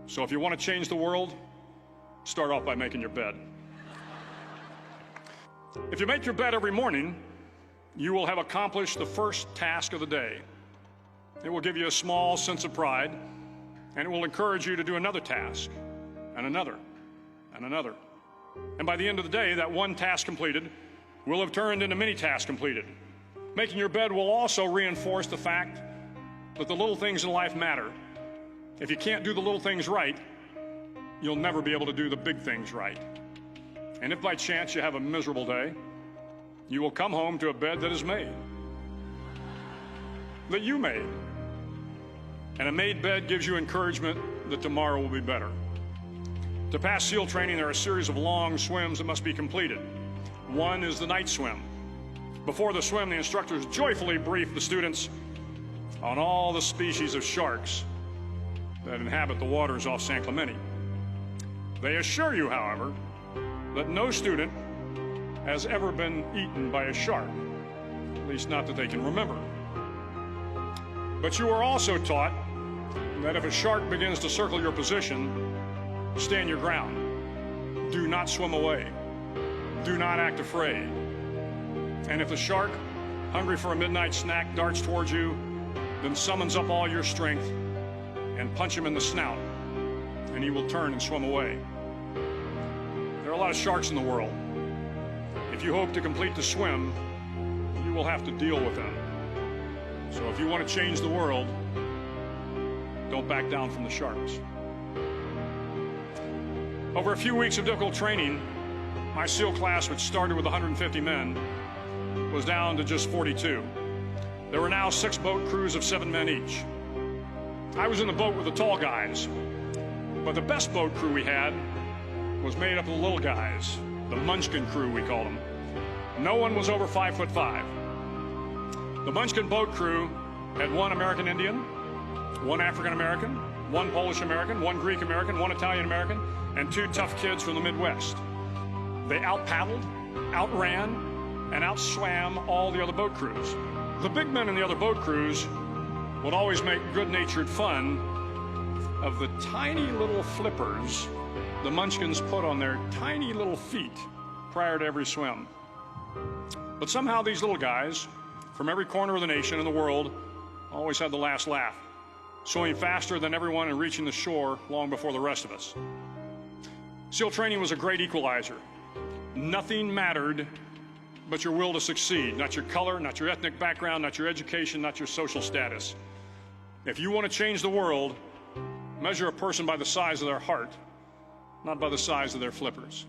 So if you want to change the world, start off by making your bed. If you make your bed every morning, you will have accomplished the first task of the day. It will give you a small sense of pride, and it will encourage you to do another task, and another, and another. And by the end of the day, that one task completed will have turned into many tasks completed. Making your bed will also reinforce the fact that the little things in life matter. If you can't do the little things right, you'll never be able to do the big things right. And if by chance you have a miserable day, you will come home to a bed that is made, that you made. And a made bed gives you encouragement that tomorrow will be better. To pass SEAL training, there are a series of long swims that must be completed. One is the night swim. Before the swim, the instructors joyfully brief the students on all the species of sharks that inhabit the waters off San Clemente. They assure you, however, that no student has ever been eaten by a shark, at least not that they can remember. But you are also taught that if a shark begins to circle your position, stand your ground. Do not swim away. Do not act afraid. And if the shark, hungry for a midnight snack, darts towards you, then summons up all your strength and punch him in the snout, and he will turn and swim away. There are a lot of sharks in the world. If you hope to complete the swim, you will have to deal with them. So if you want to change the world, don't back down from the sharks. Over a few weeks of difficult training, my SEAL class, which started with 150 men, was down to just 42. There were now 6 boat crews of 7 men each. I was in the boat with the tall guys, but the best boat crew we had was made up of the little guys, the Munchkin crew, we called them. No one was over 5'5". The Munchkin boat crew had 1 American Indian, 1 African American, 1 Polish American, 1 Greek American, 1 Italian American, and 2 tough kids from the Midwest. They out-paddled, outran, and outswam all the other boat crews. The big men in the other boat crews would always make good-natured fun of the tiny little flippers the Munchkins put on their tiny little feet prior to every swim. But somehow these little guys from every corner of the nation and the world always had the last laugh, swimming faster than everyone and reaching the shore long before the rest of us. SEAL training was a great equalizer. Nothing mattered but your will to succeed, not your color, not your ethnic background, not your education, not your social status. If you want to change the world, measure a person by the size of their heart, not by the size of their flippers.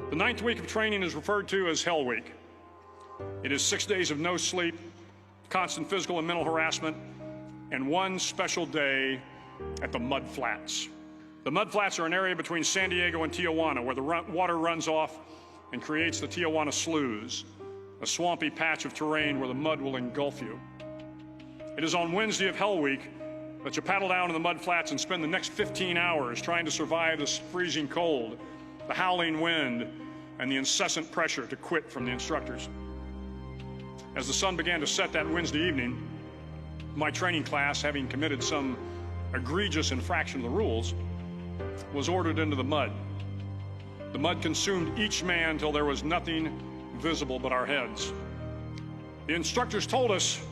The 9th week of training is referred to as Hell Week. It is 6 days of no sleep, constant physical and mental harassment, and 1 special day at the Mud Flats. The Mud Flats are an area between San Diego and Tijuana where the water runs off and creates the Tijuana Sloughs, a swampy patch of terrain where the mud will engulf you. It is on Wednesday of Hell Week that you paddle down in the mud flats and spend the next 15 hours trying to survive this freezing cold, the howling wind, and the incessant pressure to quit from the instructors. As the sun began to set that Wednesday evening, my training class, having committed some egregious infraction of the rules, was ordered into the mud. The mud consumed each man till there was nothing visible but our heads. The instructors told us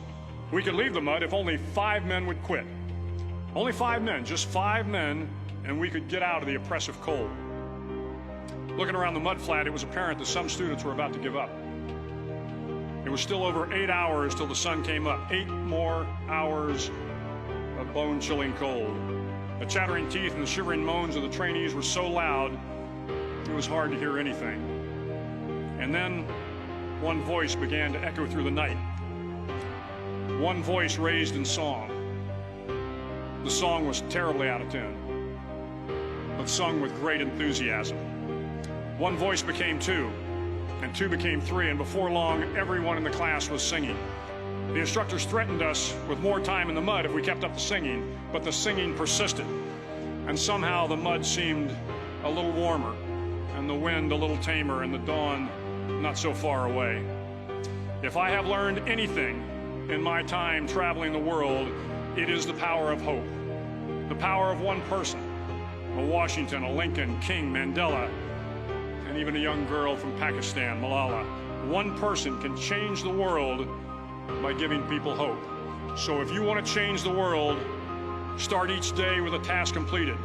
we could leave the mud if only 5 men would quit. Only 5 men, just 5 men, and we could get out of the oppressive cold. Looking around the mud flat, it was apparent that some students were about to give up. It was still over 8 hours till the sun came up. 8 more hours of bone-chilling cold. The chattering teeth and the shivering moans of the trainees were so loud, it was hard to hear anything. And then one voice began to echo through the night. One voice raised in song. The song was terribly out of tune, but sung with great enthusiasm. One voice became 2, and 2 became 3, and before long, everyone in the class was singing. The instructors threatened us with more time in the mud if we kept up the singing, but the singing persisted, and somehow the mud seemed a little warmer, and the wind a little tamer, and the dawn not so far away. If I have learned anything in my time traveling the world, it is the power of hope. The power of one person, a Washington, a Lincoln, King, Mandela, and even a young girl from Pakistan, Malala. One person can change the world by giving people hope. So if you want to change the world, start each day with a task completed.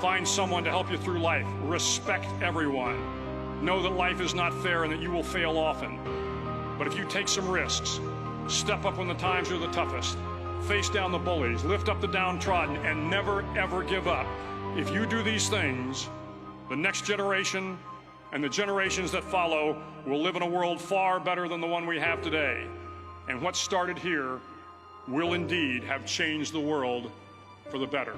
Find someone to help you through life. Respect everyone. Know that life is not fair and that you will fail often. But if you take some risks, step up when the times are the toughest, face down the bullies, lift up the downtrodden, and never, ever give up. If you do these things, the next generation and the generations that follow will live in a world far better than the one we have today. And what started here will indeed have changed the world for the better.